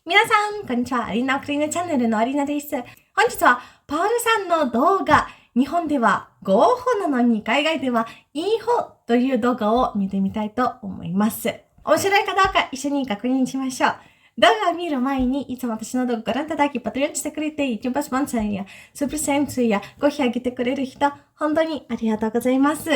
皆さん、こんにちは。アリーナ・オクリーナチャンネルのアリーナです。本日は、パールさんの動画、日本では合法なのに海外では違法という動画を見てみたいと思います。面白いかどうか一緒に確認しましょう。動画を見る前に、いつも私の動画をご覧いただき、パトロンしてくれて、YouTube スポンサーやスープセンスやご費あげてくれる人、本当にありがとうございます。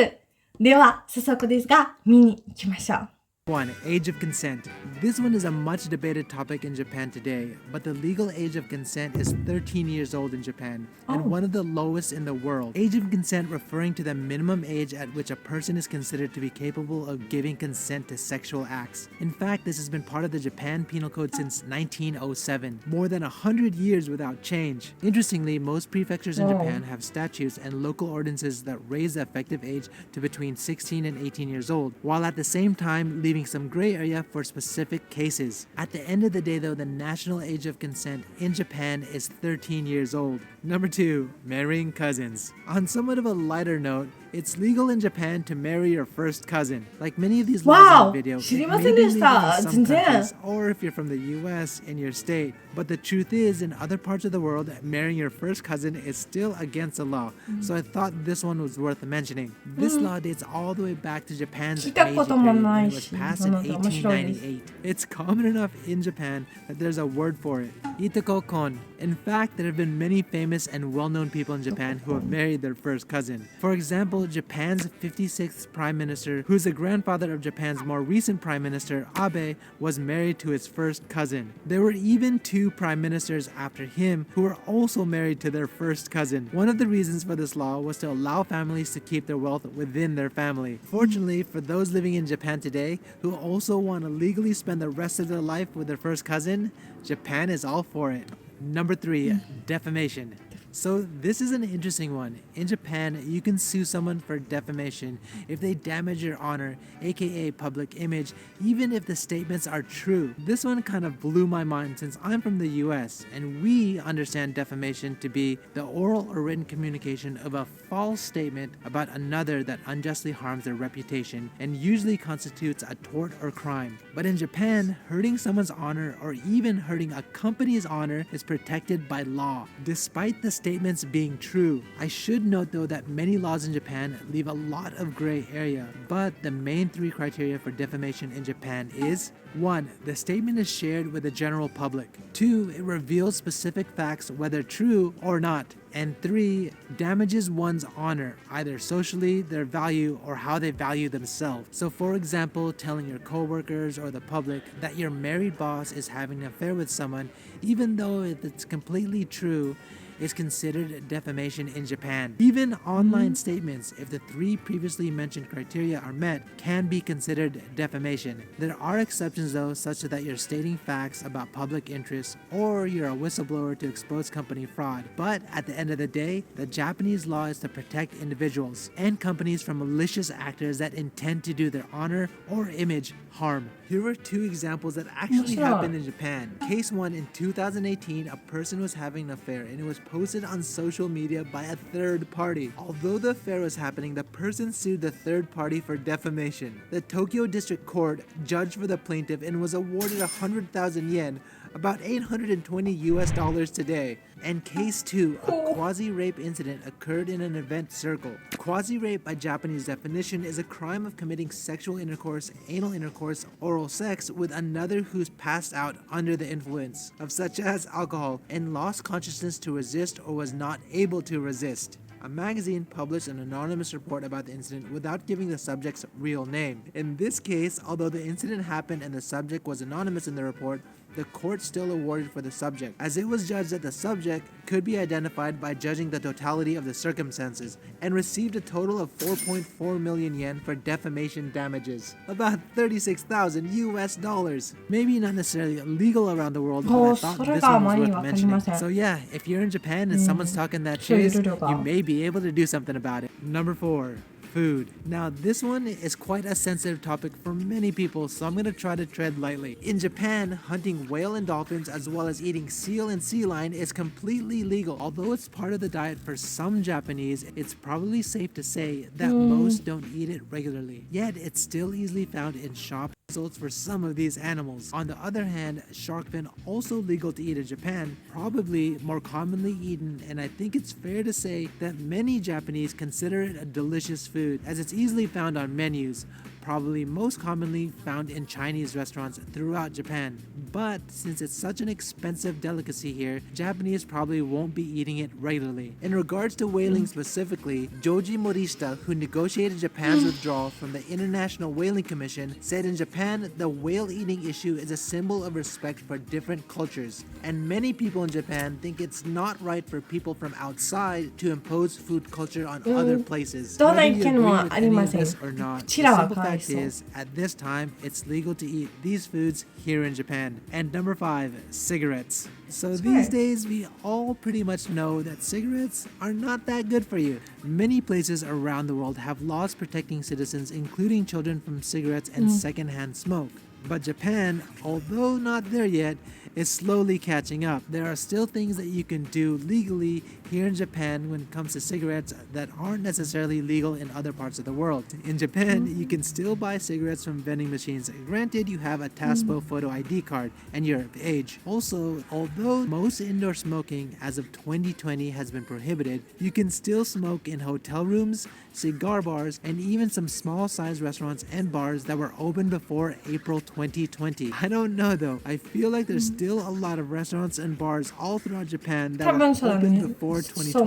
では、早速ですが、見に行きましょう。 1. Age of consent. This one is a much debated topic in Japan today, but the legal age of consent is 13 years old in Japan, and one of the lowest in the world. Age of consent referring to the minimum age at which a person is considered to be capable of giving consent to sexual acts. In fact, this has been part of the Japan Penal Code since 1907, more than 100 years without change. Interestingly, most prefectures in Japan have statutes and local ordinances that raise the effective age to between 16 and 18 years old, while at the same time leaving some gray area for specific cases. At the end of the day though, the national age of consent in Japan is 13 years old. Number 2, marrying cousins. On somewhat of a lighter note, it's legal in Japan to marry your first cousin. Like many of these laws in the video, it may be legal in some countries, or if you're from the US, in your state. But the truth is, in other parts of the world, marrying your first cousin is still against the law. So I thought this one was worth mentioning. This law dates all the way back to Japan's Meiji period, and it was passed in 1898. It's common enough in Japan that there's a word for it, itoko-kon. In fact, there have been many famous and well-known people in Japan who have married their first cousin. For example, Japan's 56th Prime Minister, who's the grandfather of Japan's more recent Prime Minister, Abe, was married to his first cousin. There were even 2 Prime Ministers after him who were also married to their first cousin. One of the reasons for this law was to allow families to keep their wealth within their family. Fortunately, for those living in Japan today who also want to legally spend the rest of their life with their first cousin, Japan is all for it. Number 3, defamation. So this is an interesting one. In Japan, you can sue someone for defamation if they damage your honor, aka public image, even if the statements are true. This one kind of blew my mind since I'm from the US, and we understand defamation to be the oral or written communication of a false statement about another that unjustly harms their reputation and usually constitutes a tort or crime. But in Japan, hurting someone's honor or even hurting a company's honor is protected by law, despite the statements being true. I should note though that many laws in Japan leave a lot of gray area, but the main 3 criteria for defamation in Japan is 1. The statement is shared with the general public. 2. It reveals specific facts whether true or not. And 3. Damages one's honor, either socially, their value, or how they value themselves. So for example, telling your coworkers or the public that your married boss is having an affair with someone, even though it's completely true, is considered defamation in Japan. Even online statements, if the 3 previously mentioned criteria are met, can be considered defamation. There are exceptions though, such that you're stating facts about public interest or you're a whistleblower to expose company fraud. But at the end of the day, the Japanese law is to protect individuals and companies from malicious actors that intend to do their honor or image harm. Here are 2 examples that actually happened in Japan. Case 1, in 2018, a person was having an affair and it was posted on social media by a third party. Although the affair was happening, the person sued the third party for defamation. The Tokyo District Court judged for the plaintiff and was awarded 100,000 yen, about $820 today. And case 2, a quasi-rape incident occurred in an event circle. Quasi-rape by Japanese definition is a crime of committing sexual intercourse, anal intercourse, oral sex with another who's passed out under the influence of such as alcohol and lost consciousness to resist or was not able to resist. A magazine published an anonymous report about the incident without giving the subject's real name. In this case, although the incident happened and the subject was anonymous in the report, the court still awarded for the subject, as it was judged that the subject could be identified by judging the totality of the circumstances, and received a total of 4.4 million yen for defamation damages, about $36,000. Maybe not necessarily illegal around the world, but I thought this one was worth mentioning. So yeah, if you're in Japan and someone's talking that shit, you may be able to do something about it. Number 4. Food. Now this one is quite a sensitive topic for many people, so I'm gonna try to tread lightly. In Japan, hunting whale and dolphins as well as eating seal and sea lion is completely legal. Although it's part of the diet for some Japanese, it's probably safe to say that most don't eat it regularly. Yet it's still easily found in shops results for some of these animals. On the other hand, shark fin also legal to eat in Japan, probably more commonly eaten, and I think it's fair to say that many Japanese consider it a delicious food as it's easily found on menus, probably most commonly found in Chinese restaurants throughout Japan. But since it's such an expensive delicacy here, Japanese probably won't be eating it regularly. In regards to whaling specifically, Joji Morishita, who negotiated Japan's withdrawal from the International Whaling Commission, said in Japan the whale eating issue is a symbol of respect for different cultures, and many people in Japan think it's not right for people from outside to impose food culture on other places. どんな意見もありません。 Or not, こちらは the かわい fact そう。 is, at this time, it's legal to eat these foods here in Japan. And number 5, cigarettes. So these days, we all pretty much know that cigarettes are not that good for you. Many places around the world have laws protecting citizens, including children, from cigarettes and secondhand smoke. But Japan, although not there yet, is slowly catching up. There are still things that you can do legally here in Japan when it comes to cigarettes that aren't necessarily legal in other parts of the world. In Japan, you can still buy cigarettes from vending machines. Granted, you have a TASPO photo ID card and you're of age. Also, although most indoor smoking as of 2020 has been prohibited, you can still smoke in hotel rooms, cigar bars, and even some small-sized restaurants and bars that were open before April 2020. I don't know though. I feel like there's still a lot of restaurants and bars all throughout Japan that were open before 2020.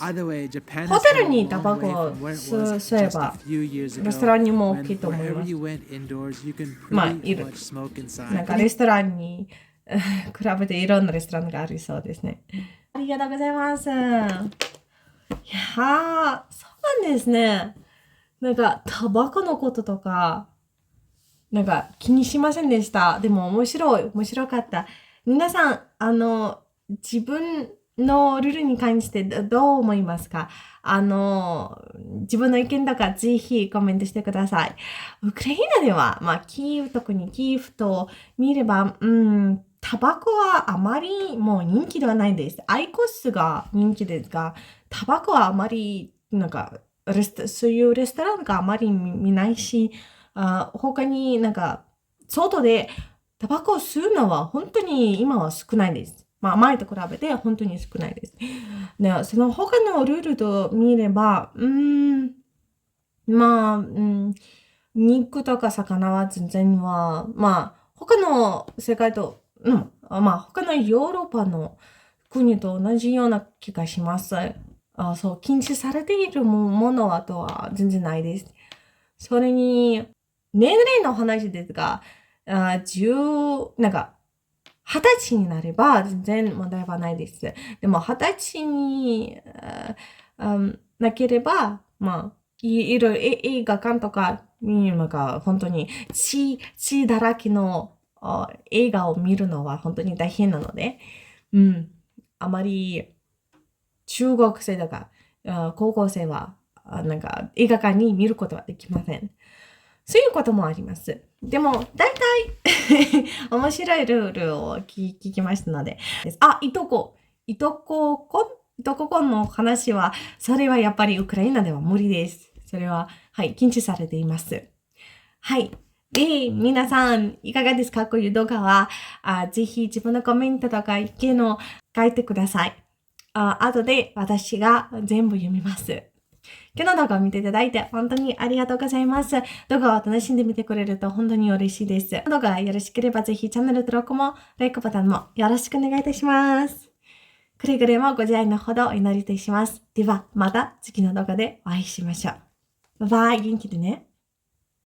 Either way, Japan is still a long way from where it was just a few years ago. レストランにも大 When きいと思いま wherever す。 you went indoors, you can まあ、い pretty る。 much smoke なん inside. かレストランに比べていろんなレストランがありそうですね。ありがとうございます。いやー、そうなんですね。なんか、タバコのこととか、なんか気にしませんでした。でも面白かった。皆さん、自分のルールに関してどう思いますか？自分の意見とかぜひコメントしてください。ウクライナでは、まあ、特にキーウと見れば、タバコはあまりもう人気ではないです。アイコスが人気ですが、タバコはあまり、なんか、そういうレストランがあまり見ないし、他になんか、外でタバコを吸うのは本当に今は少ないです。まあ前と比べて本当に少ないです。で、その他のルールと見れば、肉とか魚は全然は、まあ他の世界と、まあ他のヨーロッパの国と同じような気がします。そう、禁止されているものはとは全然ないです。それに、年齢の話ですが、なんか、20歳になれば全然問題はないです。でも、20歳になければ、まあ、いろいろ映画館とか、なんか、本当に血だらけの映画を見るのは本当に大変なので、あまり中学生とか高校生は、なんか、映画館に見ることはできません。そういうこともあります。でも、大体面白いルールを聞きましたので。いとこの話は、それはやっぱりウクライナでは無理です。それは、はい、禁止されています。はい。で、皆さん、いかがですか？こういう動画は、ぜひ自分のコメントとか意見を書いてください。後で私が全部読みます。今日の動画を見ていただいて本当にありがとうございます。動画を楽しんで見てくれると本当に嬉しいです。動画がよろしければぜひチャンネル登録も、ライクボタンもよろしくお願いいたします。くれぐれもご自愛のほどお祈りいたします。では、また次の動画でお会いしましょう。バイバイ、元気でね。